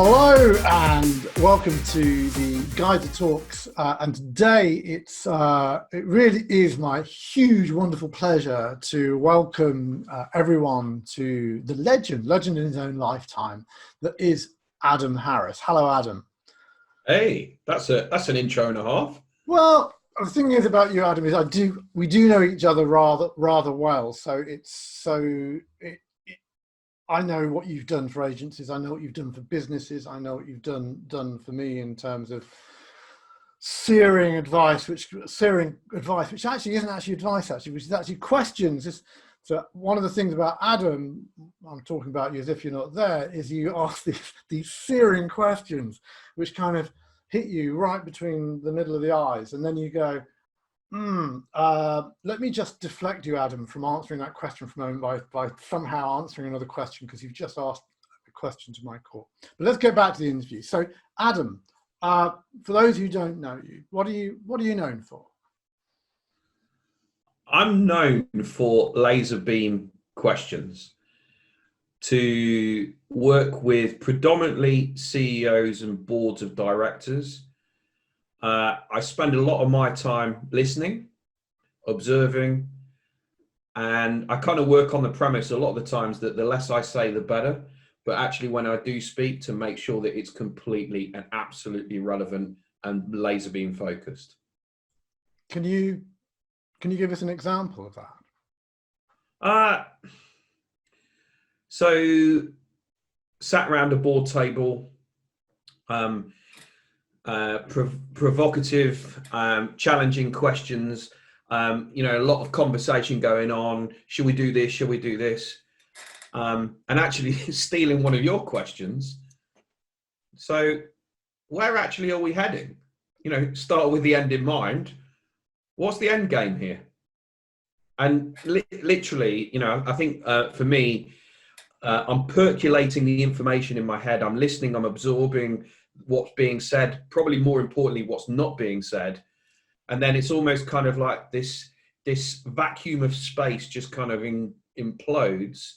Hello and welcome to the GYDA Talks. And today it really is my huge, wonderful pleasure to welcome everyone to the legend in his own lifetime, that is Adam Harris. Hello, Adam. Hey, that's an intro and a half. Well, the thing is about you, Adam, is we do know each other rather well. I know what you've done for agencies. I know what you've done for businesses. I know what you've done for me in terms of searing advice, which actually isn't actually advice, which is actually questions. So one of the things about Adam, I'm talking about you as if you're not there, is you ask these searing questions, which kind of hit you right between the middle of the eyes, and then you go, let me just deflect you, Adam, from answering that question for a moment by somehow answering another question, because you've just asked a question to my core. But let's get back to the interview. So, Adam, for those who don't know you, what are you known for? I'm known for laser beam questions, to work with predominantly CEOs and boards of directors. I spend a lot of my time listening, observing, and I kind of work on the premise a lot of the times that the less I say, the better. But actually, when I do speak, to make sure that it's completely and absolutely relevant and laser beam focused. Can you give us an example of that? So sat around a board table, provocative, challenging questions, a lot of conversation going on. Should we do this? Should we do this? And actually stealing one of your questions. So where actually are we heading? Start with the end in mind. What's the end game here? And literally, I think for me, I'm percolating the information in my head. I'm listening, I'm absorbing what's being said, probably more importantly, what's not being said. And then it's almost kind of like this vacuum of space just kind of implodes,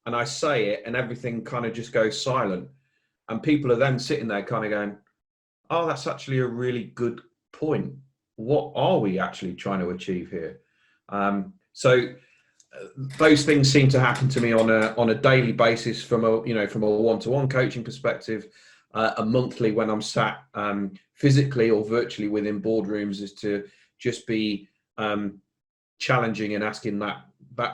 and I say it and everything kind of just goes silent. And people are then sitting there kind of going, oh, that's actually a really good point. What are we actually trying to achieve here? So those things seem to happen to me on a daily basis, from a one-to-one coaching perspective, a monthly when I'm sat physically or virtually within boardrooms, is to just be challenging and asking that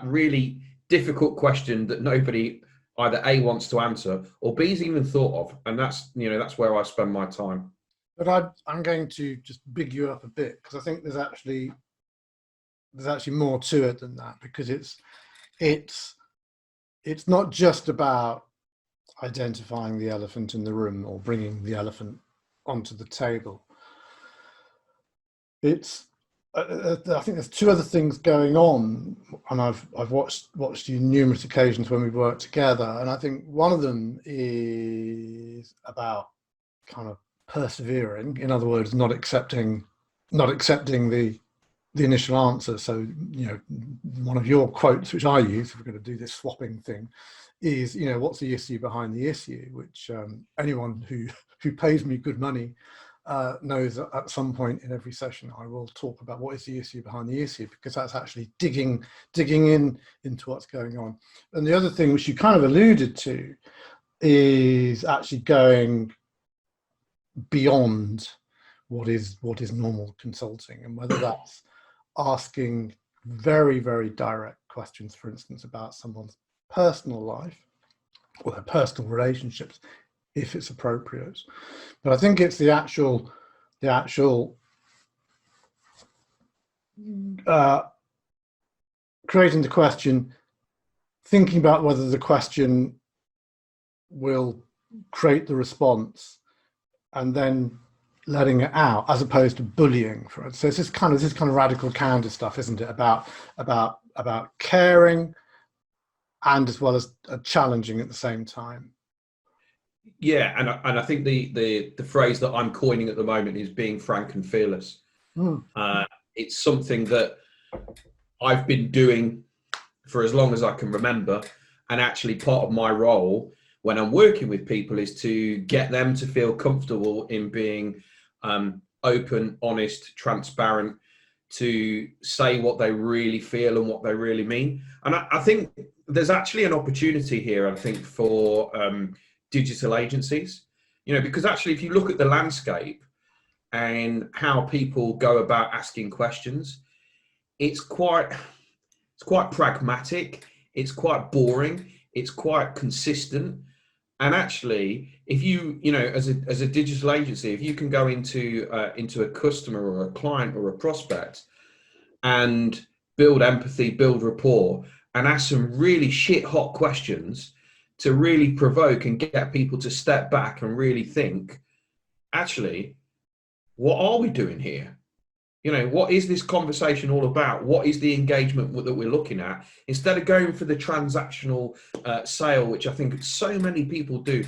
really difficult question that nobody either A wants to answer or B's even thought of, and that's where I spend my time. But I'm going to just big you up a bit, because I think there's actually more to it than that, because it's not just about identifying the elephant in the room or bringing the elephant onto the table. I think there's two other things going on, and I've watched you numerous occasions when we've worked together, and I think one of them is about kind of persevering. In other words, not accepting the initial answer. So, one of your quotes, which I use, if we're going to do this swapping thing, is, what's the issue behind the issue? Which anyone who pays me good money knows that at some point in every session I will talk about what is the issue behind the issue, because that's actually digging into what's going on. And the other thing, which you kind of alluded to, is actually going beyond what is normal consulting, and whether that's asking very, very direct questions, for instance, about someone's personal life or their personal relationships, if it's appropriate. But I think it's the actual creating the question, thinking about whether the question will create the response, and then letting it out, as opposed to bullying. For it. So it's this kind of radical candor stuff, isn't it? About caring, and as well as challenging at the same time. Yeah, and I think the phrase that I'm coining at the moment is being frank and fearless. It's something that I've been doing for as long as I can remember, and actually part of my role when I'm working with people is to get them to feel comfortable in being open, honest, transparent, to say what they really feel and what they really mean. And I think there's actually an opportunity here, I think, for digital agencies, because actually if you look at the landscape and how people go about asking questions, it's quite pragmatic, it's quite boring, it's quite consistent. And actually, if you as a digital agency, if you can go into a customer or a client or a prospect and build empathy, build rapport, and ask some really shit hot questions to really provoke and get people to step back and really think, actually, what are we doing here? What is this conversation all about? What is the engagement that we're looking at? Instead of going for the transactional sale, which I think so many people do,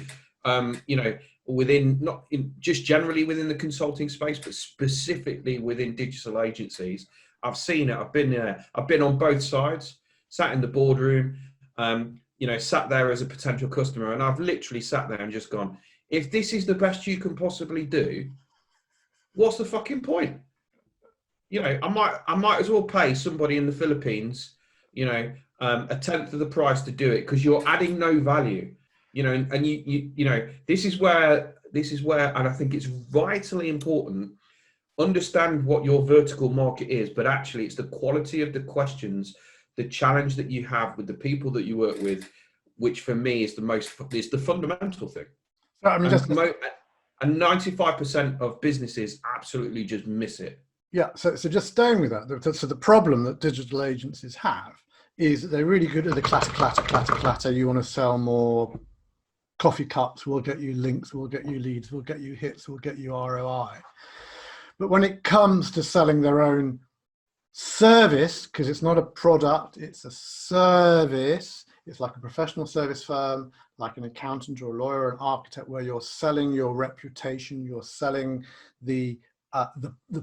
within, not in, just generally within the consulting space, but specifically within digital agencies. I've seen it. I've been there. I've been on both sides, sat in the boardroom, sat there as a potential customer, and I've literally sat there and just gone, if this is the best you can possibly do, what's the fucking point? I might as well pay somebody in the Philippines, a tenth of the price to do it, because you're adding no value, and this is where, and I think it's vitally important, understand what your vertical market is, but actually it's the quality of the questions, the challenge that you have with the people that you work with, which for me is the fundamental thing. So, I mean, and 95% of businesses absolutely just miss it. Yeah, so just staying with that, so the problem that digital agencies have is that they're really good at the clatter. You want to sell more coffee cups, we'll get you links, we'll get you leads, we'll get you hits, we'll get you ROI. But when it comes to selling their own service, because it's not a product, it's a service, it's like a professional service firm, like an accountant or a lawyer or an architect, where you're selling your reputation, you're selling the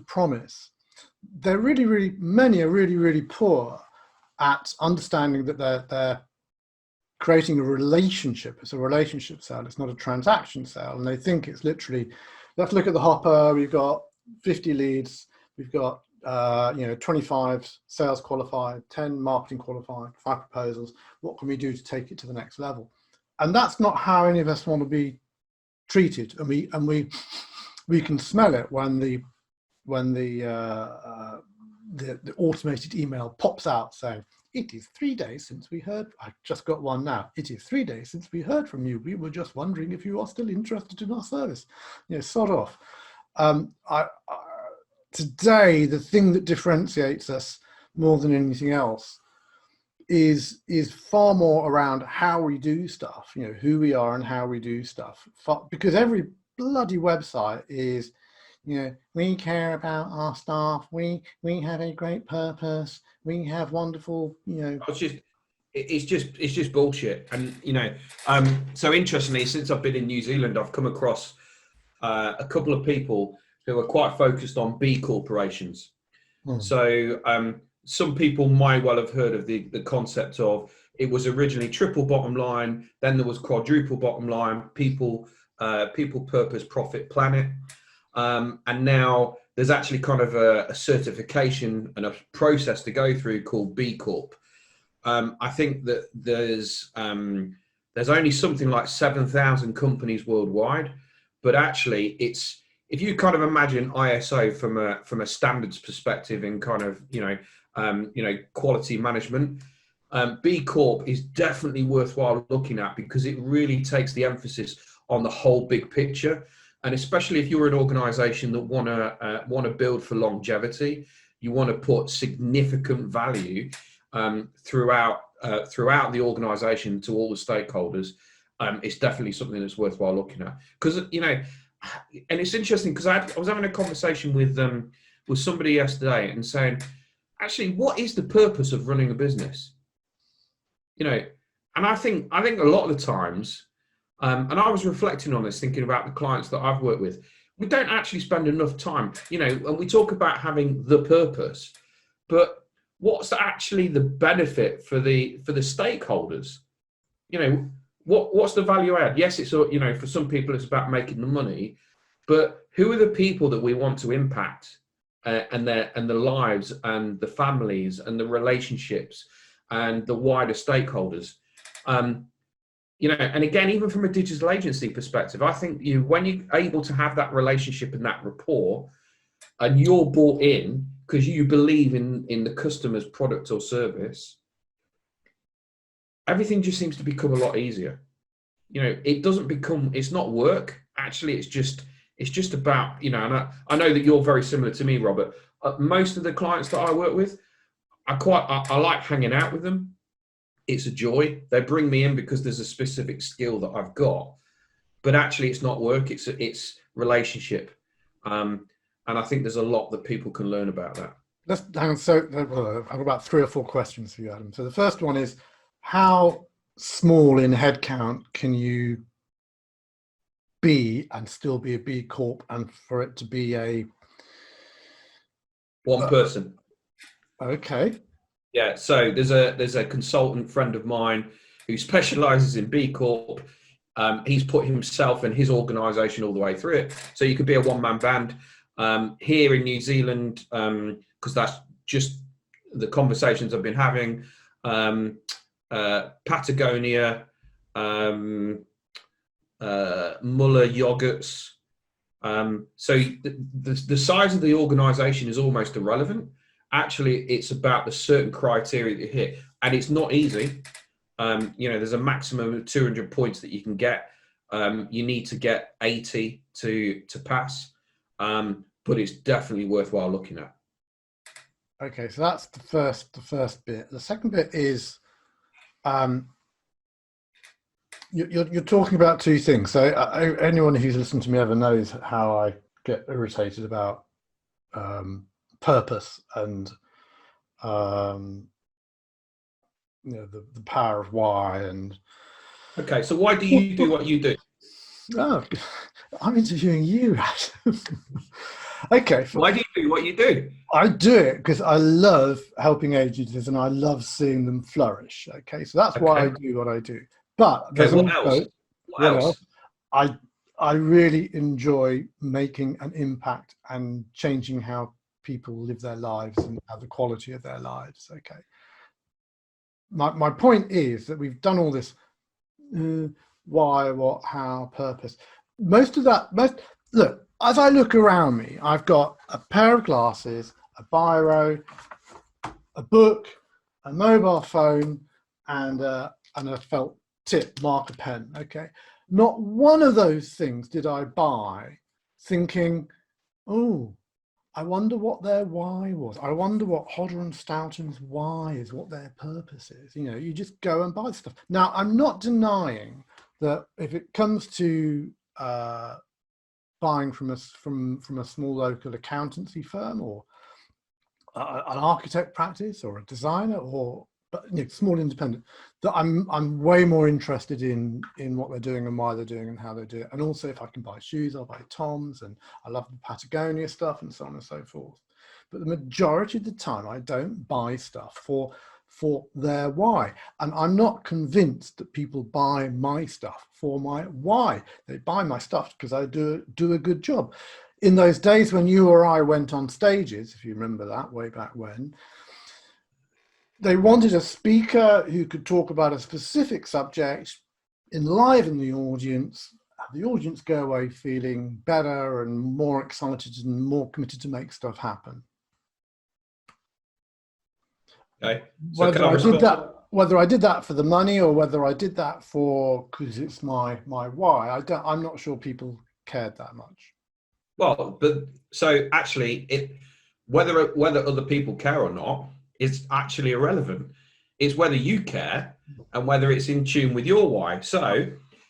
promise. Many are really poor at understanding that they're creating a relationship. It's a relationship sale. It's not a transaction sale. And they think it's literally, let's look at the hopper. We've got 50 leads. We've got 25 sales qualified, 10 marketing qualified, 5 proposals. What can we do to take it to the next level? And that's not how any of us want to be treated. And we can smell it when the automated email pops out saying, it is 3 days since we heard. I just got one now. It is 3 days since we heard from you. We were just wondering if you are still interested in our service. Sod off. Today, the thing that differentiates us more than anything else is far more around how we do stuff. Who we are and how we do stuff. Because every bloody website is, we care about our staff, we have a great purpose, we have wonderful, it's just bullshit. And so interestingly, since I've been in New Zealand, I've come across a couple of people who are quite focused on B corporations. So some people might well have heard of the concept of, it was originally triple bottom line, then there was quadruple bottom line, people, purpose, profit, planet. And now there's actually kind of a certification and a process to go through called B Corp. I think that there's only something like 7,000 companies worldwide, but actually it's, if you kind of imagine ISO from a standards perspective and kind of, quality management, B Corp is definitely worthwhile looking at, because it really takes the emphasis on the whole big picture. And especially if you're an organization that want to build for longevity, you want to put significant value throughout the organization to all the stakeholders. It's definitely something that's worthwhile looking at. Because, and it's interesting, because I was having a conversation with somebody yesterday and saying, actually, what is the purpose of running a business? And I think a lot of the times, and I was reflecting on this, thinking about the clients that I've worked with, we don't actually spend enough time, and we talk about having the purpose, but what's actually the benefit for the stakeholders? what's the value add? Yes, it's, you know, for some people it's about making the money, but who are the people that we want to impact, and the lives and the families and the relationships and the wider stakeholders? You know, and again, even from a digital agency perspective, I think when you're able to have that relationship and that rapport, and you're bought in because you believe in the customer's product or service, everything just seems to become a lot easier. You know, it's not work. Actually, it's just about, you know, and I know that you're very similar to me, Robert. Most of the clients that I work with, I like hanging out with them. It's a joy. They bring me in because there's a specific skill that I've got, but actually it's not work. It's relationship. And I think there's a lot that people can learn about that. Let's hang on. So I've about 3 or 4 questions for you, Adam. So the first one is, how small in headcount can you be and still be a B Corp, and for it to be a one person? Okay. Yeah. So there's a consultant friend of mine who specialises in B Corp. He's put himself and his organisation all the way through it. So you could be a one-man band. Here in New Zealand, because that's just the conversations I've been having, Patagonia, Muller yogurts. So the size of the organisation is almost irrelevant. Actually, it's about the certain criteria that you hit, and it's not easy. You know, there's a maximum of 200 points that you can get. You need to get 80 to pass. But it's definitely worthwhile looking at. Okay, so that's the first bit. The second bit is, you're talking about 2 things. So anyone who's listened to me ever knows how I get irritated about purpose and you know, the power of why. And okay, so why do you do what you do? Oh, I'm interviewing you, Adam. Okay. Why do you do what you do? I do it because I love helping agencies and I love seeing them flourish. Okay, so that's why I do what I do. But there's what else? What else? I really enjoy making an impact and changing how people live their lives and the quality of their lives. Okay. My point is that we've done all this why, what, how, purpose. Look, as I look around me, I've got a pair of glasses, a biro, a book, a mobile phone, and a felt tip marker pen. Okay, not one of those things did I buy thinking, oh, I wonder what their why was. I wonder what Hodder and Stoughton's why is, what their purpose is. You know, you just go and buy stuff. Now, I'm not denying that if it comes to buying from a small local accountancy firm or an architect practice or a designer but you know, small independent, that I'm way more interested in what they're doing and why they're doing and how they do it. And also, if I can buy shoes, I'll buy Tom's, and I love the Patagonia stuff and so on and so forth. But the majority of the time, I don't buy stuff for their why. And I'm not convinced that people buy my stuff for my why. They buy my stuff because I do a good job. In those days when you or I went on stages, if you remember that way back when, they wanted a speaker who could talk about a specific subject, enliven the audience, have the audience go away feeling better and more excited and more committed to make stuff happen. Okay. So whether I did that for the money or whether I did that because it's my why, I'm not sure people cared that much. Well, but so actually, whether other people care or not is actually irrelevant. It's whether you care and whether it's in tune with your why. So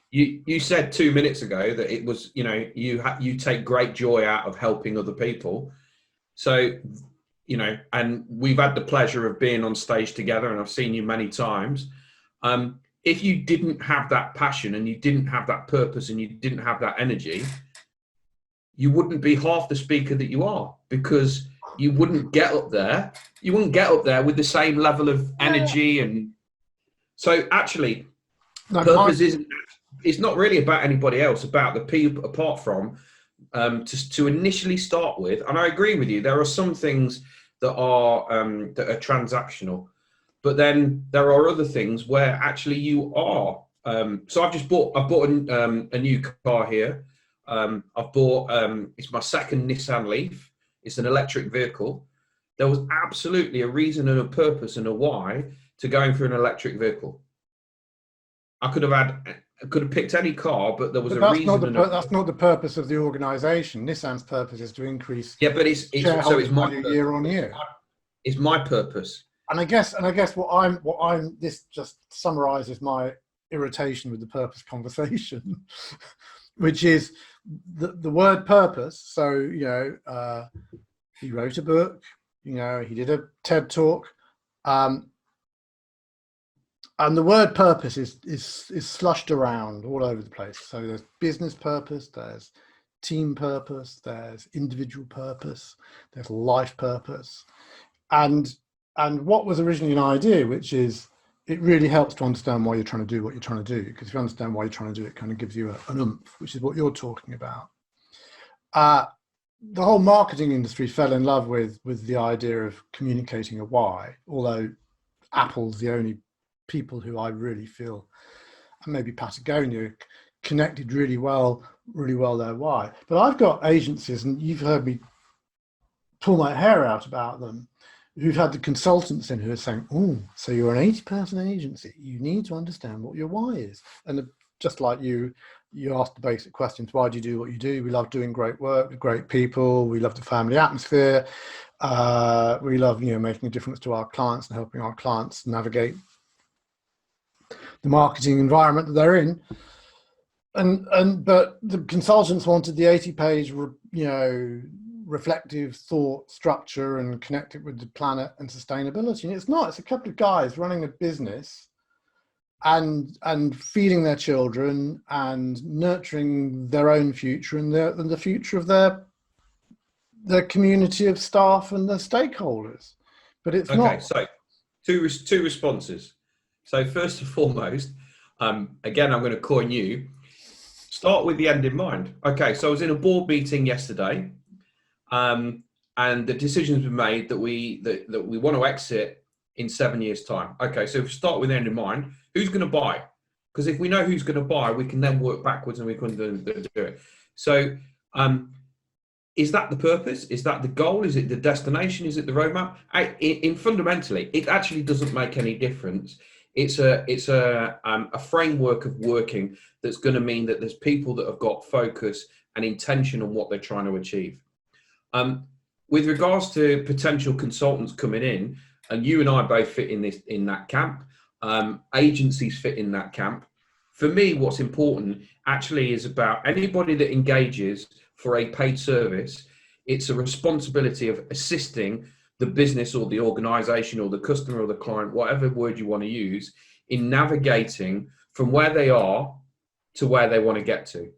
you said 2 minutes ago that it was, you know, you take great joy out of helping other people. So, you know, and we've had the pleasure of being on stage together, and I've seen you many times. If you didn't have that passion and you didn't have that purpose and you didn't have that energy, you wouldn't be half the speaker that you are, because you wouldn't get up there. You wouldn't get up there with the same level of energy. And so actually, No, Purpose isn't. It's not really about anybody else. About the people apart from to initially start with. And I agree with you. There are some things that are transactional, but then there are other things where actually you are. So I bought a new car here. I've bought it's my second Nissan Leaf. It's an electric vehicle. There was absolutely a reason and a purpose and a why to going for an electric vehicle. I could have picked any car, but there was a reason. That's not the purpose of the organisation. Nissan's purpose is to increase. Yeah, but it's my year on year. It's my purpose. And I guess this just summarises my irritation with the purpose conversation, which is the word purpose. So, he wrote a book, he did a TED talk, and the word purpose is slushed around all over the place. So there's business purpose, there's team purpose, there's individual purpose, there's life purpose. And what was originally an idea, which is it really helps to understand why you're trying to do what you're trying to do, because if you understand why you're trying to do it, it kind of gives you an oomph, which is what you're talking about. The whole marketing industry fell in love with the idea of communicating a why, although Apple's the only people who I really feel, and maybe Patagonia, connected really well their why. But I've got agencies, and you've heard me pull my hair out about them, who've had the consultants in who are saying, oh, so you're an 80-person agency, you need to understand what your why is. And just like you asked the basic questions, why do you do what you do? We love doing great work with great people, we love the family atmosphere, we love making a difference to our clients and helping our clients navigate the marketing environment that they're in, but the consultants wanted the 80-page, reflective thought structure and connect it with the planet and sustainability. And it's not. It's a couple of guys running a business and feeding their children and nurturing their own future and the future of their community of staff and their stakeholders. But it's not. Okay, so two responses. So first and foremost, again, I'm going to coin you. Start with the end in mind. Okay, so I was in a board meeting yesterday, and the decision's been made that we want to exit in 7 years' time. Okay, so if we start with the end in mind, who's going to buy? Because if we know who's going to buy, we can then work backwards and we can do it. So is that the purpose? Is that the goal? Is it the destination? Is it the roadmap? Fundamentally, it actually doesn't make any difference. It's a framework of working that's going to mean that there's people that have got focus and intention on what they're trying to achieve. With regards to potential consultants coming in, and you and I both fit in that camp, agencies fit in that camp. For me, what's important actually is about anybody that engages for a paid service. It's a responsibility of assisting the business or the organization or the customer or the client, whatever word you want to use, in navigating from where they are to where they want to get to.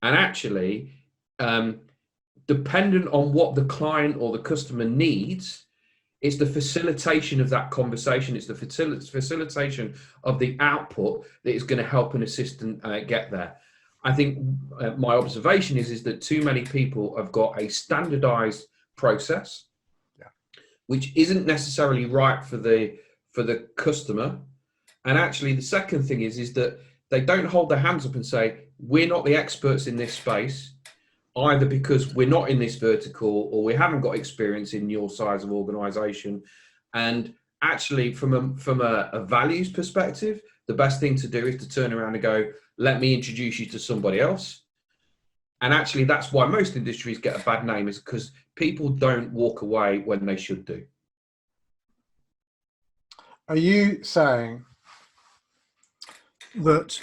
And actually, dependent on what the client or the customer needs, it's the facilitation of that conversation. It's the facilitation of the output that is going to help an assistant get there. I think my observation is that too many people have got a standardized process, which isn't necessarily right for the customer. And actually, the second thing is that they don't hold their hands up and say, we're not the experts in this space, either because we're not in this vertical or we haven't got experience in your size of organization. And actually, from a values perspective, the best thing to do is to turn around and go, let me introduce you to somebody else. And actually, that's why most industries get a bad name, is because people don't walk away when they should do. Are you saying that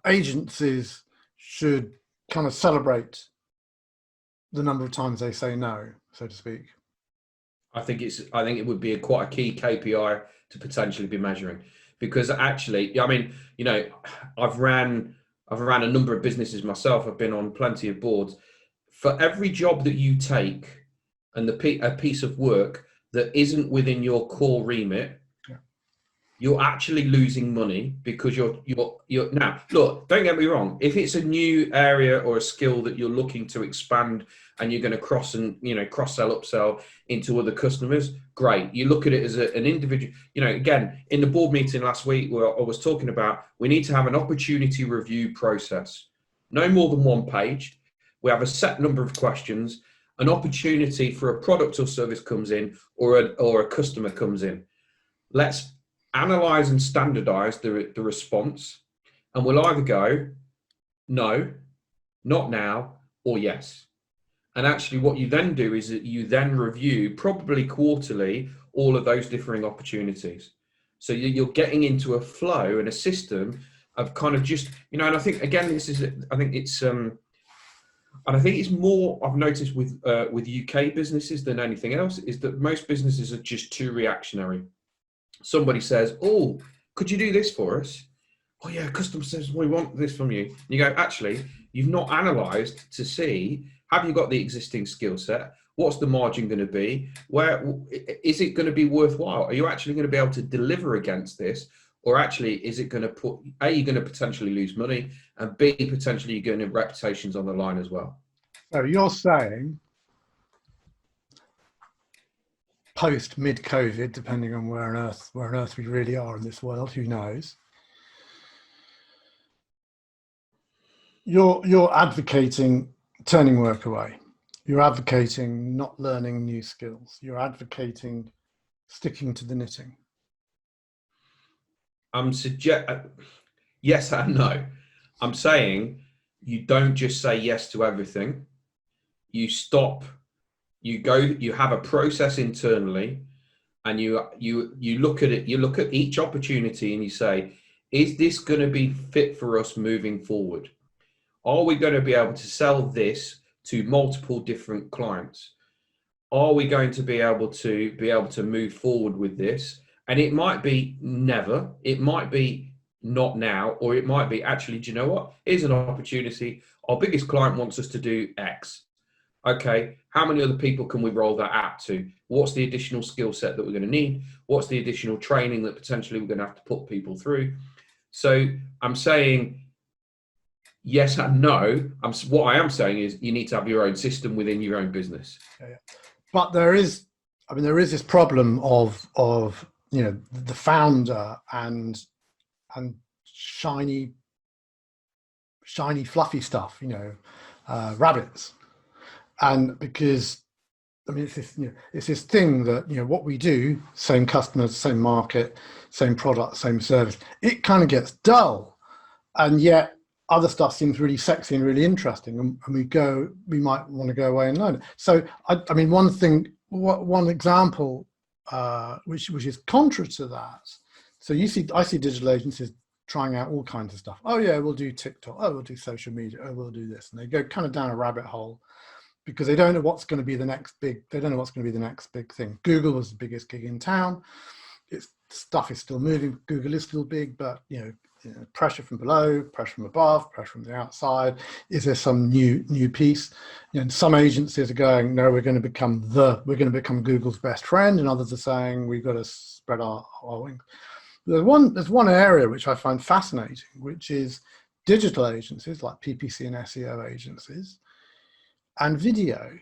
agencies should kind of celebrate the number of times they say no, so to speak? I think it would be quite a key KPI to potentially be measuring, because actually, I mean, I've ran a number of businesses myself. I've been on plenty of boards. For every job that you take and a piece of work that isn't within your core remit, you're actually losing money because you're now, look, don't get me wrong, if it's a new area or a skill that you're looking to expand and you're going to cross sell, upsell into other customers, great. You look at it as an individual, again, in the board meeting last week where I was talking about, we need to have an opportunity review process, no more than one page. We have a set number of questions, an opportunity for a product or service comes in or a customer comes in. Let's analyze and standardize the response, and we'll either go no, not now, or yes. And actually what you then do is that you then review, probably quarterly, all of those differing opportunities. So you're getting into a flow and a system of kind of just, and I think, again, I think it's more, I've noticed with UK businesses than anything else, is that most businesses are just too reactionary. Somebody says, oh, could you do this for us? Oh yeah, customer says, we want this from you. And you go, actually, you've not analysed to see, have you got the existing skill set? What's the margin going to be? Where is it going to be worthwhile? Are you actually going to be able to deliver against this? Or actually, is it going to put, A, you're going to potentially lose money, and B, potentially you're going to reputations on the line as well? So you're saying post mid-COVID, depending on where on earth we really are in this world, who knows? You're advocating turning work away. You're advocating not learning new skills. You're advocating sticking to the knitting. Yes and no. I'm saying you don't just say yes to everything. You stop. You go. You have a process internally, and you look at it. You look at each opportunity, and you say, "Is this going to be fit for us moving forward? Are we going to be able to sell this to multiple different clients? Are we going to be able to move forward with this?" And it might be never. It might be not now, or it might be actually. Do you know what? Here's an opportunity. Our biggest client wants us to do X. Okay, how many other people can we roll that out to? What's the additional skill set that we're going to need? What's the additional training that potentially we're going to have to put people through? So I'm saying yes and no. What I am saying is you need to have your own system within your own business. Yeah. But there is this problem of the founder and shiny fluffy stuff, rabbits. And because, it's this thing that, what we do, same customers, same market, same product, same service, it kind of gets dull. And yet other stuff seems really sexy and really interesting. And we might want to go away and learn it. So, one example, which is contra to that. So I see digital agencies trying out all kinds of stuff. Oh yeah, we'll do TikTok. Oh, we'll do social media. Oh, we'll do this. And they go kind of down a rabbit hole, because they don't know what's going to be the next big thing. Google was the biggest gig in town. Stuff is still moving. Google is still big, but pressure from below, pressure from above, pressure from the outside. Is there some new piece? Some agencies are going, no, we're going to become Google's best friend, and others are saying we've got to spread our wings. There's one area which I find fascinating, which is digital agencies like PPC and SEO agencies. And video,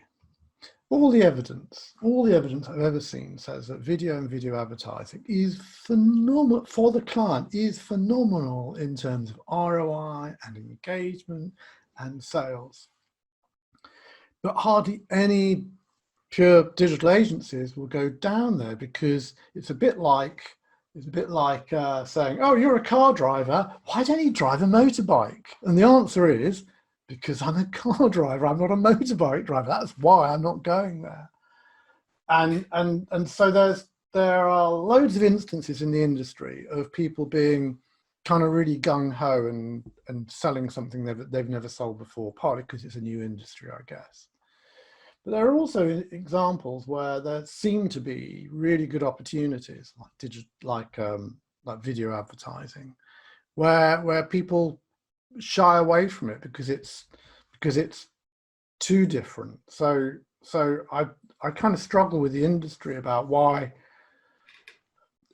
all the evidence I've ever seen says that video and video advertising is phenomenal for the client, is phenomenal in terms of ROI and engagement and sales. But hardly any pure digital agencies will go down there, because it's a bit like saying, oh, you're a car driver, why don't you drive a motorbike? And the answer is, because I'm a car driver, I'm not a motorbike driver. That's why I'm not going there. And so there are loads of instances in the industry of people being kind of really gung-ho and selling something they've never sold before, partly because it's a new industry, I guess. But there are also examples where there seem to be really good opportunities, like video advertising, where people shy away from it because it's too different. So I kind of struggle with the industry about why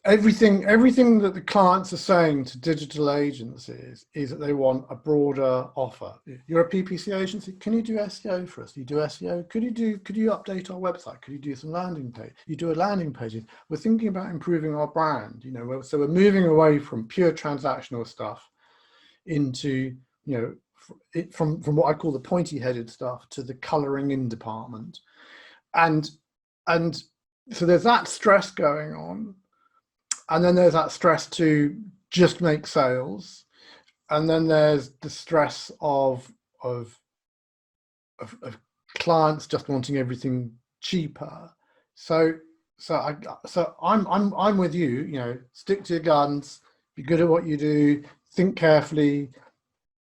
everything that the clients are saying to digital agencies is that they want a broader offer. You're a PPC agency. Can you do SEO for us? You do SEO. Could you update our website? Could you do some landing page? You do a landing page. We're thinking about improving our brand. So we're moving away from pure transactional stuff into, from what I call the pointy-headed stuff to the colouring in department, and so there's that stress going on. And then there's that stress to just make sales, and then there's the stress of clients just wanting everything cheaper. So I'm with you. Stick to your guns, be good at what you do, think carefully.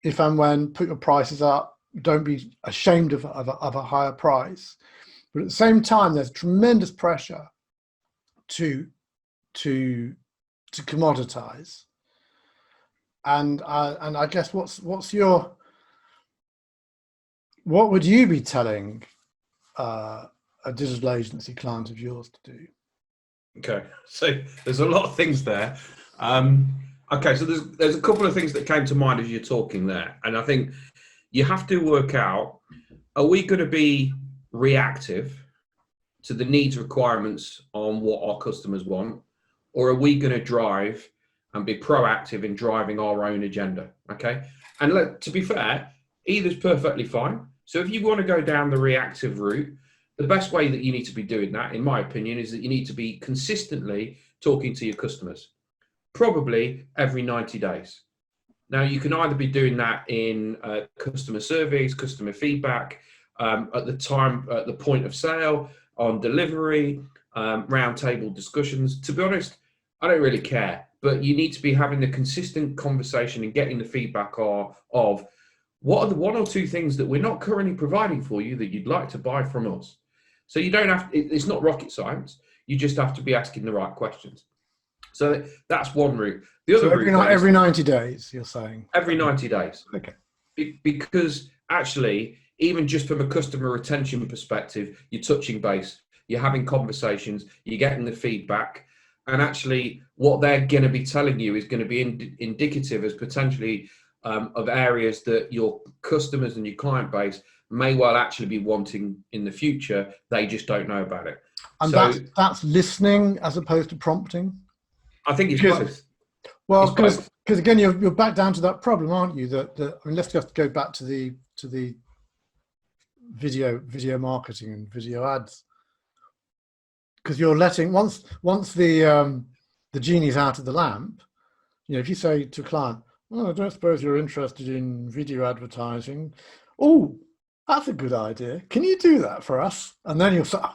If and when, put your prices up. Don't be ashamed of a higher price. But at the same time, there's tremendous pressure to commoditize, and I guess what would you be telling a digital agency client of yours to do? Okay, so there's a lot of things there. Okay, so there's a couple of things that came to mind as you're talking there, and I think you have to work out: are we going to be reactive to the needs, requirements on what our customers want? Or are we going to drive and be proactive in driving our own agenda? Okay. And to be fair, either's perfectly fine. So if you want to go down the reactive route, the best way that you need to be doing that, in my opinion, is that you need to be consistently talking to your customers, probably every 90 days. Now, you can either be doing that in customer surveys, customer feedback, at the point of sale, on delivery, roundtable discussions. To be honest, I don't really care, but you need to be having the consistent conversation and getting the feedback of what are the one or two things that we're not currently providing for you that you'd like to buy from us. So you don't have, it's not rocket science. You just have to be asking the right questions. So that's one route. The other route, every 90 days, you're saying? Every 90 days. Okay. Because actually, even just from a customer retention perspective, you're touching base, you're having conversations, you're getting the feedback. And actually, what they're going to be telling you is going to be indicative as potentially of areas that your customers and your client base may well actually be wanting in the future. They just don't know about it. And so that's listening as opposed to prompting? I think it's both. Well, because again, you're back down to that problem, aren't you? Let's just go back to the video marketing and video ads. Because you're letting once the genie's out of the lamp, if you say to a client, "Well, I don't suppose you're interested in video advertising." "Oh, that's a good idea. Can you do that for us?" And then you'll say, "Oh,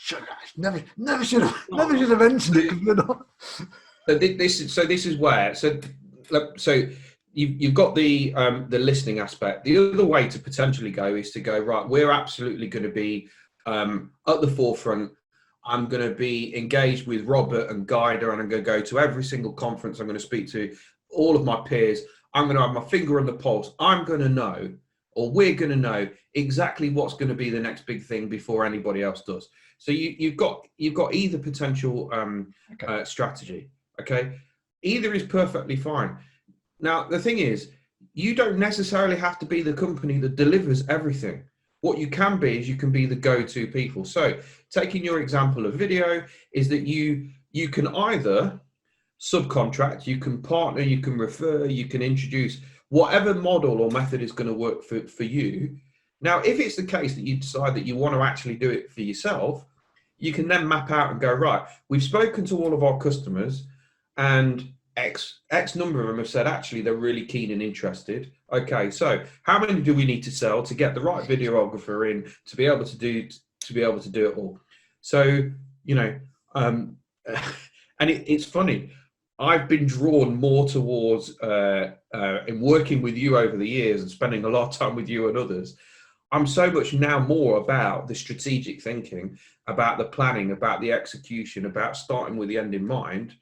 sugar, never should have mentioned it because we're not." This is where you've got the listening aspect. The other way to potentially go is to go, right, we're absolutely going to be at the forefront. I'm going to be engaged with Robert and GYDA, and I'm going to go to every single conference. I'm going to speak to all of my peers. I'm going to have my finger on the pulse. I'm going to know, or we're going to know exactly what's going to be the next big thing before anybody else does. So you've got either potential strategy. Okay, either is perfectly fine. Now the thing is, you don't necessarily have to be the company that delivers everything. What you can be is you can be the go-to people. So taking your example of video is that you can either subcontract, you can partner, you can refer, you can introduce whatever model or method is going to work for you. Now, if it's the case that you decide that you want to actually do it for yourself, you can then map out and go, right, we've spoken to all of our customers and X number of them have said, actually, they're really keen and interested. Okay, so how many do we need to sell to get the right videographer in to be able to do it all? So, and it's funny. I've been drawn more towards in working with you over the years and spending a lot of time with you and others. I'm so much now more about the strategic thinking, about the planning, about the execution, about starting with the end in mind.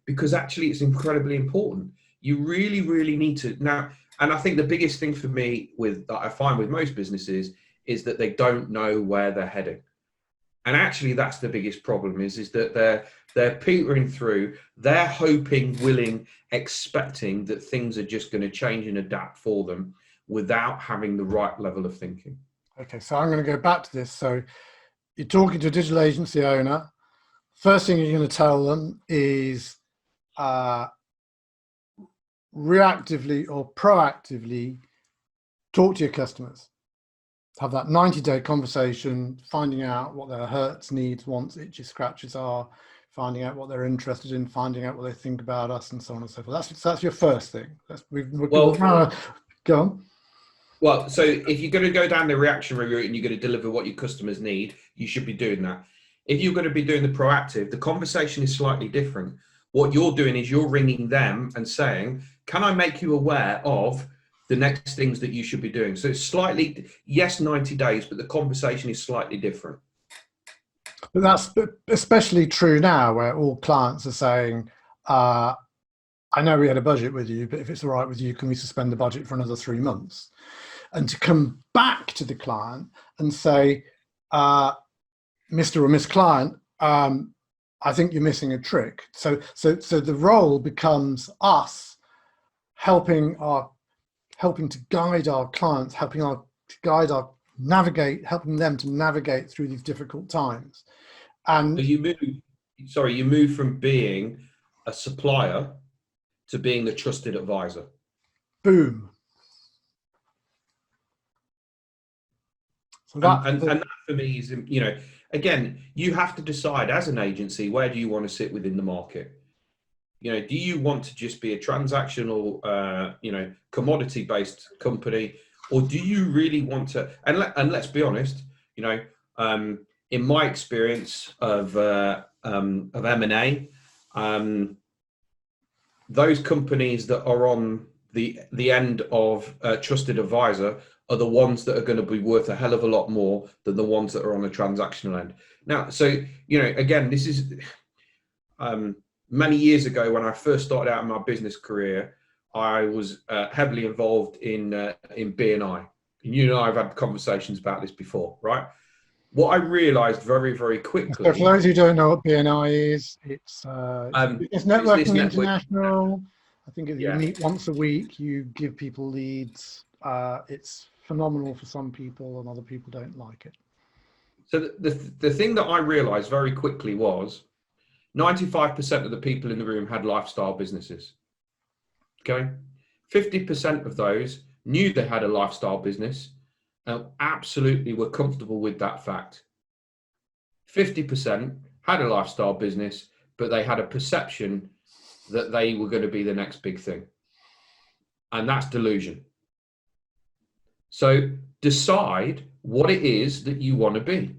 Because actually it's incredibly important. You really, really need to now. And I think the biggest thing for me that I find with most businesses is that they don't know where they're heading. And actually that's the biggest problem is that They're petering through. They're hoping, willing, expecting that things are just going to change and adapt for them without having the right level of thinking. Okay, so I'm going to go back to this. So you're talking to a digital agency owner. First thing you're going to tell them is reactively or proactively talk to your customers. Have that 90-day conversation, finding out what their hurts, needs, wants, itches, scratches are, finding out what they're interested in, finding out what they think about us, and so on and so forth. That's your first thing. Go on. Well, so if you're going to go down the reactionary route and you're going to deliver what your customers need, you should be doing that. If you're going to be doing the proactive, the conversation is slightly different. What you're doing is you're ringing them and saying, can I make you aware of the next things that you should be doing? So it's slightly, yes, 90 days, but the conversation is slightly different. But that's especially true now, where all clients are saying, I know we had a budget with you, but if it's all right with you, can we suspend the budget for another 3 months? And to come back to the client and say, Mr. or Miss Client, I think you're missing a trick. So the role becomes us helping to guide our clients, helping them to navigate through these difficult times. And so you move from being a supplier to being the trusted advisor. Boom. So and that for me is, again, you have to decide as an agency, where do you want to sit within the market? Do you want to just be a transactional, commodity-based company, or do you really want to? And let's be honest, in my experience of M&A, those companies that are on the end of trusted advisor are the ones that are going to be worth a hell of a lot more than the ones that are on the transactional end. Now, so, again, this is many years ago when I first started out in my business career, I was heavily involved in B&I. And I've had conversations about this before, right? What I realized very, very quickly. So for those who don't know what B&I is, it's Networking International. I think you meet once a week, you give people leads. It's phenomenal for some people and other people don't like it. So the thing that I realized very quickly was 95% of the people in the room had lifestyle businesses. Okay. 50% of those knew they had a lifestyle business and absolutely were comfortable with that fact. 50% had a lifestyle business, but they had a perception that they were going to be the next big thing. And that's delusion. So decide what it is that you want to be.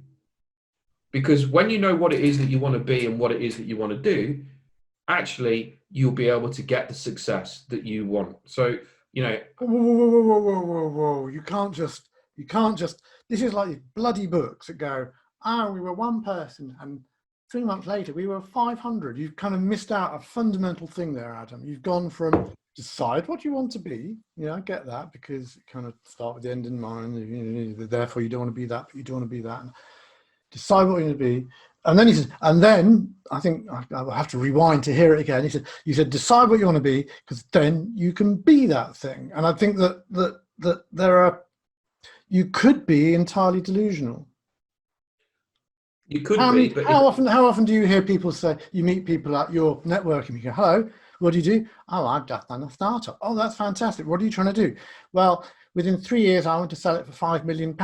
Because when you know what it is that you want to be and what it is that you want to do, actually, you'll be able to get the success that you want. So, Whoa. You can't just, this is like bloody books that go, we were one person and 3 months later we were 500. You've kind of missed out a fundamental thing there, Adam. You've gone from decide what you want to be. I get that, because you kind of start with the end in mind. Therefore you don't want to be that, but you don't want to be that. And decide what you're going to be. And then he said, and then I think I'll have to rewind to hear it again. He said, decide what you want to be, because then you can be that thing. And I think that you could be entirely delusional. You could but how often do you hear people say, you meet people at your networking, you go, hello, what do you do? Oh, I've just done a startup. Oh, that's fantastic. What are you trying to do? Well, within 3 years, I want to sell it for £5 million.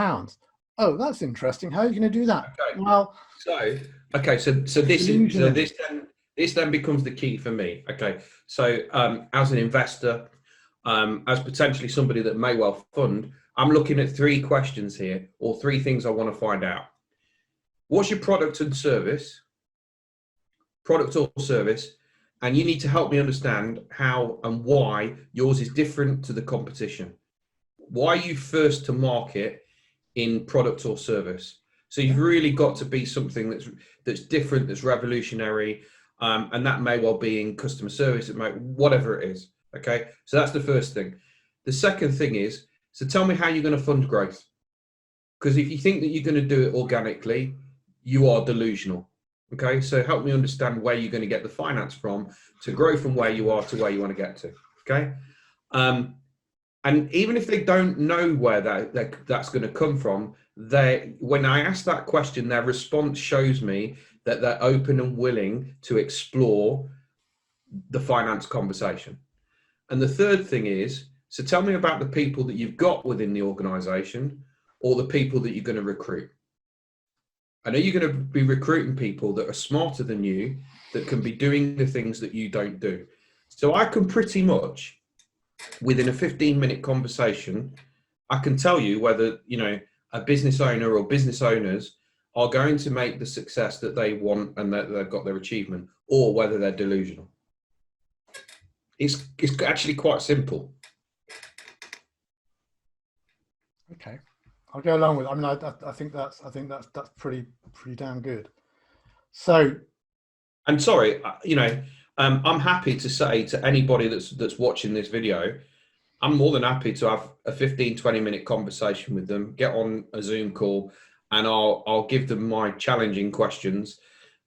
Oh, that's interesting. How are you going to do that? Okay. Well, so this then becomes the key for me. Okay. So as an investor, as potentially somebody that may well fund, I'm looking at 3 questions here, or 3 things I want to find out. What's your product or service? And you need to help me understand how and why yours is different to the competition. Why are you first to market in product or service? So you've really got to be something that's different, that's revolutionary, and that may well be in customer service, it may, whatever it is. Okay, so that's the first thing. The second thing is, so tell me how you're going to fund growth. Because if you think that you're going to do it organically, you are delusional. Okay, so help me understand where you're going to get the finance from to grow from where you are to where you want to get to. Okay, and even if they don't know where that's going to come from, when I ask that question, their response shows me that they're open and willing to explore the finance conversation. And the third thing is, so tell me about the people that you've got within the organization or the people that you're going to recruit. I know you're going to be recruiting people that are smarter than you, that can be doing the things that you don't do. So I can pretty much, within a 15-minute conversation, I can tell you whether, a business owner or business owners are going to make the success that they want and that they've got their achievement, or whether they're delusional. It's actually quite simple. Okay, I'll go along with it. I mean, I think that's pretty damn good. So, and sorry, I'm happy to say to anybody that's watching this video, I'm more than happy to have a 15-20 minute conversation with them, get on a Zoom call, and I'll give them my challenging questions,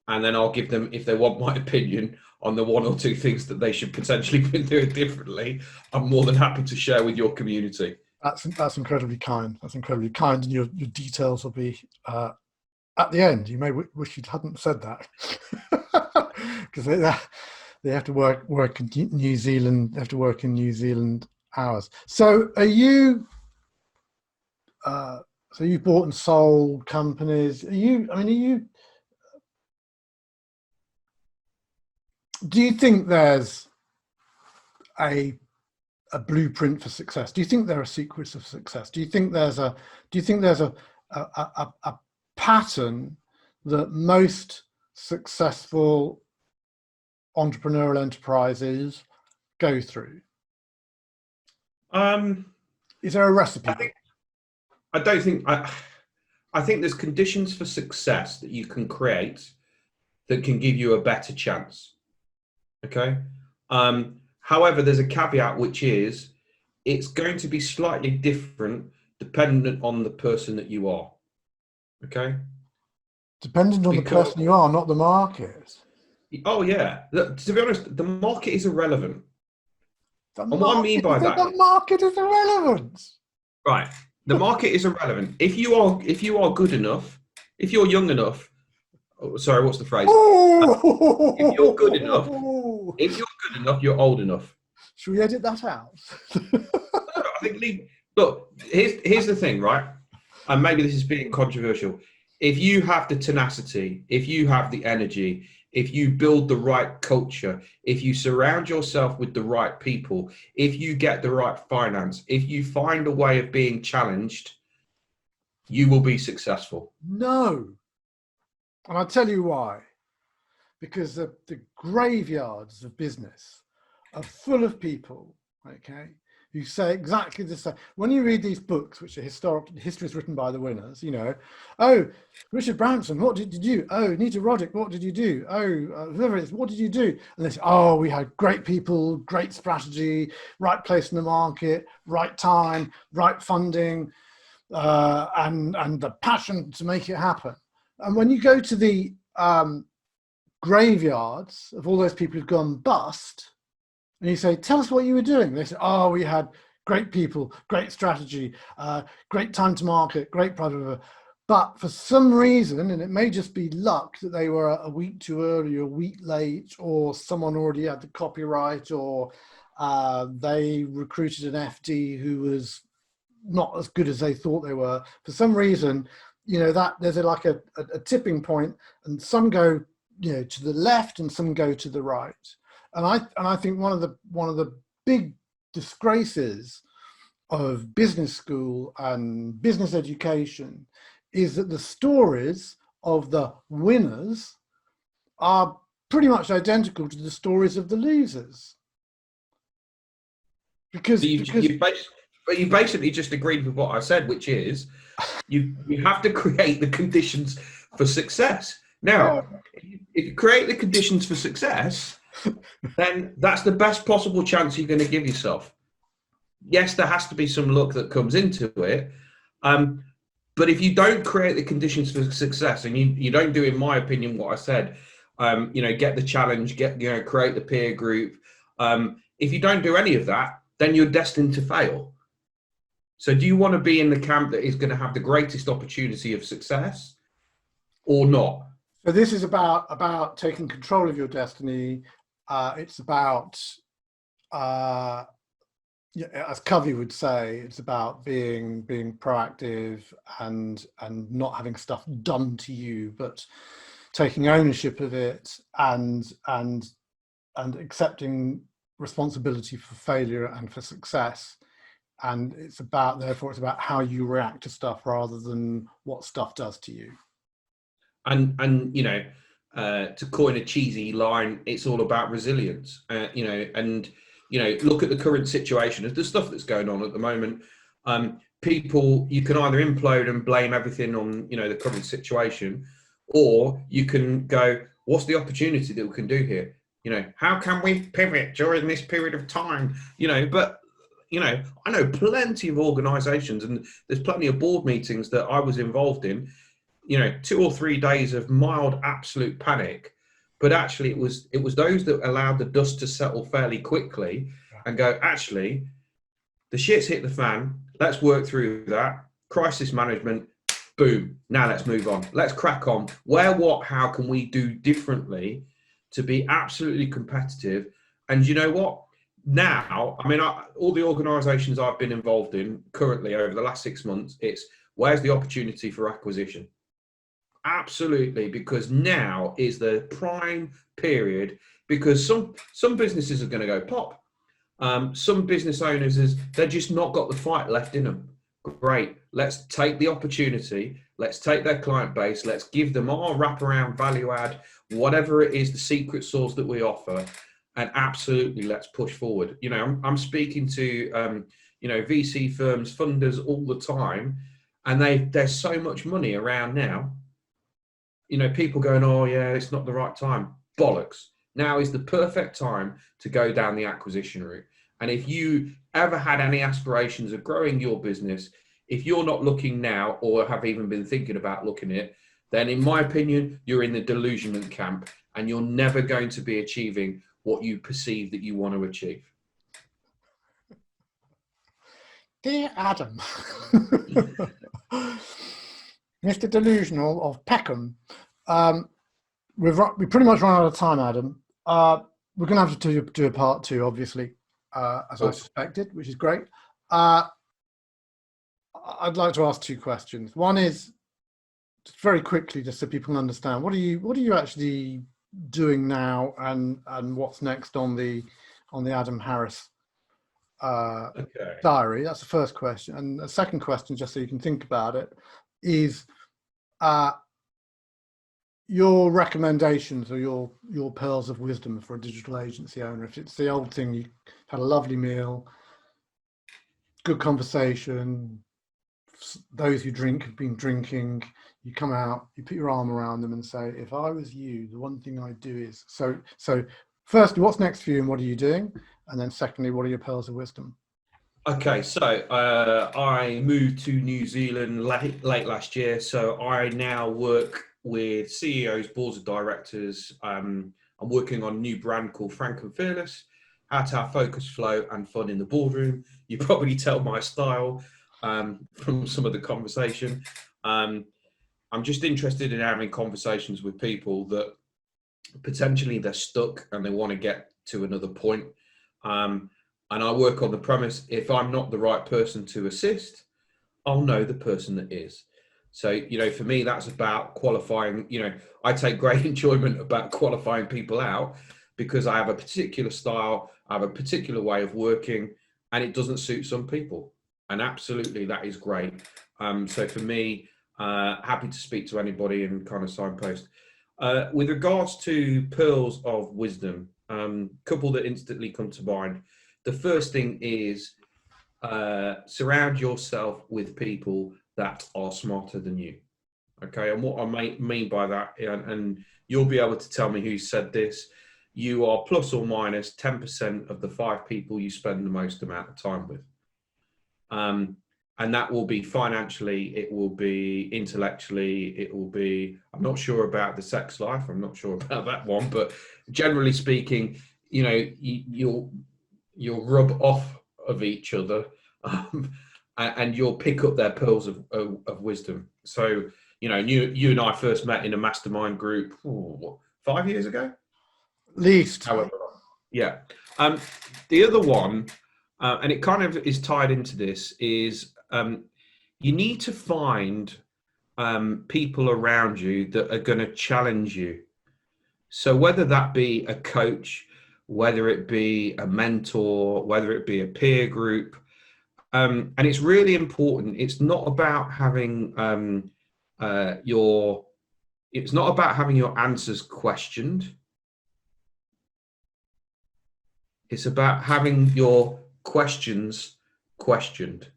and then I'll give them, if they want my opinion on the one or two things that they should potentially be doing differently, I'm more than happy to share with your community. That's incredibly kind. That's incredibly kind, and your details will be at the end. You may wish you hadn't said that, because they have to work in New Zealand. They have to work in New Zealand hours. So are you? So you bought and sold companies. Do you think there's a blueprint for success? Do you think there are secrets of success? Do you think there's a pattern that most successful entrepreneurial enterprises go through? Is there a recipe? I think there's conditions for success that you can create that can give you a better chance. Okay. However, there's a caveat, which is it's going to be slightly different dependent on the person that you are. Okay. Dependent on the person you are, not the market. Oh yeah. Look, to be honest, the market is irrelevant. And what I mean by that, the market is irrelevant. Right. The market is irrelevant. If you are good enough, if you're young enough, sorry, what's the phrase? If you're good enough, you're old enough. Should we edit that out? I think look, here's the thing, right? And maybe this is being controversial. If you have the tenacity, if you have the energy, if you build the right culture, if you surround yourself with the right people, if you get the right finance, if you find a way of being challenged, you will be successful. No. And I'll tell you why. Because the graveyards of business are full of people, okay, who say exactly the same. When you read these books, which are histories written by the winners, oh, Richard Branson, what did you do? Oh, Nita Roddick, what did you do? Oh, whoever it is, what did you do? And they say, oh, we had great people, great strategy, right place in the market, right time, right funding, and the passion to make it happen. And when you go to the graveyards of all those people who've gone bust, and you say, tell us what you were doing. They say, oh, we had great people, great strategy, great time to market, great product. But for some reason, and it may just be luck that they were a week too early, or a week late, or someone already had the copyright, or they recruited an FD who was not as good as they thought they were. For some reason, that there's like a tipping point, and some go to the left and some go to the right. And I think one of the big disgraces of business school and business education is that the stories of the winners are pretty much identical to the stories of the losers. Because you basically just agreed with what I said, which is you have to create the conditions for success. Now, if you create the conditions for success, then that's the best possible chance you're going to give yourself. Yes, there has to be some luck that comes into it, but But if you don't create the conditions for success, and you don't do, in my opinion, what I said, get the challenge, create the peer group. If you don't do any of that, then you're destined to fail. So do you want to be in the camp that is going to have the greatest opportunity of success or not? So this is about taking control of your destiny. It's about, as Covey would say, it's about being proactive and not having stuff done to you, but taking ownership of it and accepting responsibility for failure and for success. And therefore it's about how you react to stuff rather than what stuff does to you. And to coin a cheesy line, it's all about resilience. Look at the current situation of the stuff that's going on at the moment. People, you can either implode and blame everything on the current situation, or you can go, what's the opportunity that we can do here? How can we pivot during this period of time? I know plenty of organizations, and there's plenty of board meetings that I was involved in, 2 or 3 days of mild absolute panic, but actually it was those that allowed the dust to settle fairly quickly and go, actually, the shit's hit the fan, let's work through that, crisis management, boom, now let's move on, let's crack on. Where, what, how can we do differently to be absolutely competitive? And you know what? Now, all the organizations I've been involved in currently over the last 6 months, it's where's the opportunity for acquisition? Absolutely, because now is the prime period, because some businesses are going to go pop. Some business owners, they're just not got the fight left in them. Great, let's take the opportunity, let's take their client base, let's give them our wraparound value add, whatever it is, the secret sauce that we offer, and absolutely let's push forward. I'm speaking to VC firms, funders all the time, and there's so much money around now. People going, oh yeah, it's not the right time. Bollocks. Now is the perfect time to go down the acquisition route. And if you ever had any aspirations of growing your business, if you're not looking now or have even been thinking about looking at it, then in my opinion, you're in the delusionment camp and you're never going to be achieving what you perceive that you want to achieve. Dear Adam, Mr. Delusional of Peckham, we pretty much run out of time, Adam. We're going to have to do a part 2, obviously, as I suspected, which is great. I'd like to ask 2 questions. One is, just very quickly, just so people can understand, what are you actually doing now, and what's next on the Adam Harris diary? That's the first question. And the second question, just so you can think about it, is your recommendations or your pearls of wisdom for a digital agency owner. If it's the old thing, you had a lovely meal, good conversation, those who drink have been drinking, you come out, you put your arm around them and say, if I was you, the one thing I'd do is, so firstly, what's next for you and what are you doing? And then secondly, what are your pearls of wisdom? Okay, so I moved to New Zealand late last year. So I now work with CEOs, boards of directors. I'm working on a new brand called Frank and Fearless, how to have focus, flow and fun in the boardroom. You probably tell my style from some of the conversation. I'm just interested in having conversations with people that potentially they're stuck and they want to get to another point. And I work on the premise, if I'm not the right person to assist, I'll know the person that is. So, for me, that's about qualifying. I take great enjoyment about qualifying people out because I have a particular style, I have a particular way of working, and it doesn't suit some people. And absolutely, that is great. So for me, happy to speak to anybody and kind of signpost. With regards to pearls of wisdom, couple that instantly come to mind. The first thing is surround yourself with people that are smarter than you. Okay, and what I mean by that, and you'll be able to tell me who said this, you are plus or minus 10% of the 5 people you spend the most amount of time with. And And that will be financially, it will be intellectually, it will be, I'm not sure about the sex life, I'm not sure about that one, but generally speaking, you know, you'll rub off of each other, and you'll pick up their pearls of wisdom. So, you know, you and I first met in a mastermind group, what, 5 years ago? At least. However long. Yeah. The other one, and it kind of is tied into this, is you need to find people around you that are going to challenge you. So whether that be a coach, whether it be a mentor, whether it be a peer group, and it's really important. It's not about having your answers questioned. It's about having your questions questioned.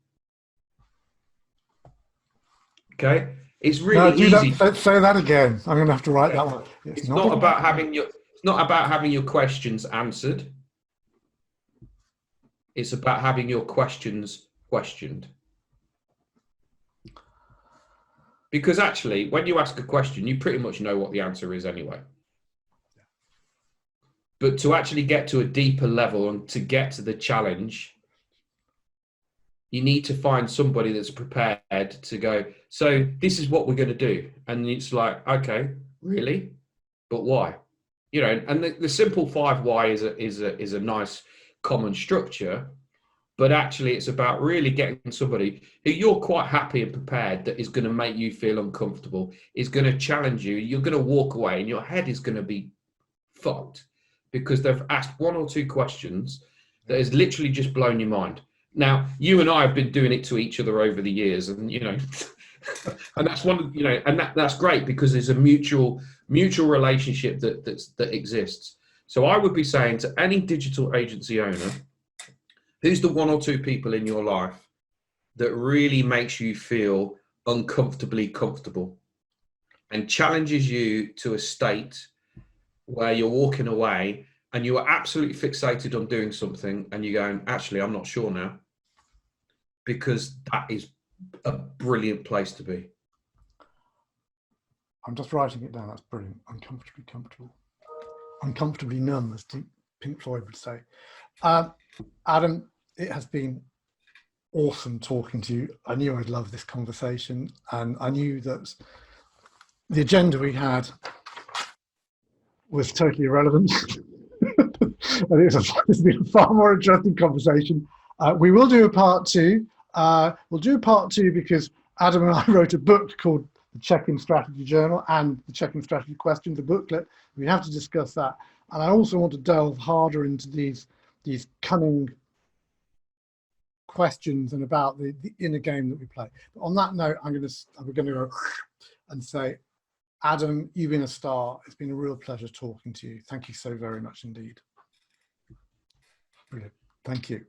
Okay, it's really easy. Say that again. I'm going to have to write that one. It's not about having your questions answered. It's about having your questions questioned. Because actually, when you ask a question, you pretty much know what the answer is anyway. But to actually get to a deeper level and to get to the challenge, you need to find somebody that's prepared to go, so this is what we're going to do. And it's like, okay, really? But why? You know, and the simple 5 why is a nice common structure, but actually it's about really getting somebody who you're quite happy and prepared that is going to make you feel uncomfortable, is going to challenge you. You're going to walk away and your head is going to be fucked because they've asked 1 or 2 questions that has literally just blown your mind. Now, you and I have been doing it to each other over the years, and you know, and that's one, you know, and that's great because there's a mutual relationship that exists. So I would be saying to any digital agency owner, who's the 1 or 2 people in your life that really makes you feel uncomfortably comfortable and challenges you to a state where you're walking away and you are absolutely fixated on doing something and you're going, actually, I'm not sure now, because that is a brilliant place to be. I'm just writing it down. That's brilliant. Uncomfortably comfortable. Uncomfortably numb, as Pink Floyd would say. Adam, it has been awesome talking to you. I knew I'd love this conversation, and I knew that the agenda we had was totally irrelevant. I think it's been a far more interesting conversation. We will do a part 2. We'll do a part 2 because Adam and I wrote a book called The Check-in Strategy Journal and The Check-in Strategy Questions, a booklet. We have to discuss that. And I also want to delve harder into these cunning questions and about the inner game that we play. But on that note, we're going to go and say, Adam, you've been a star. It's been a real pleasure talking to you. Thank you so very much indeed. Brilliant. Thank you.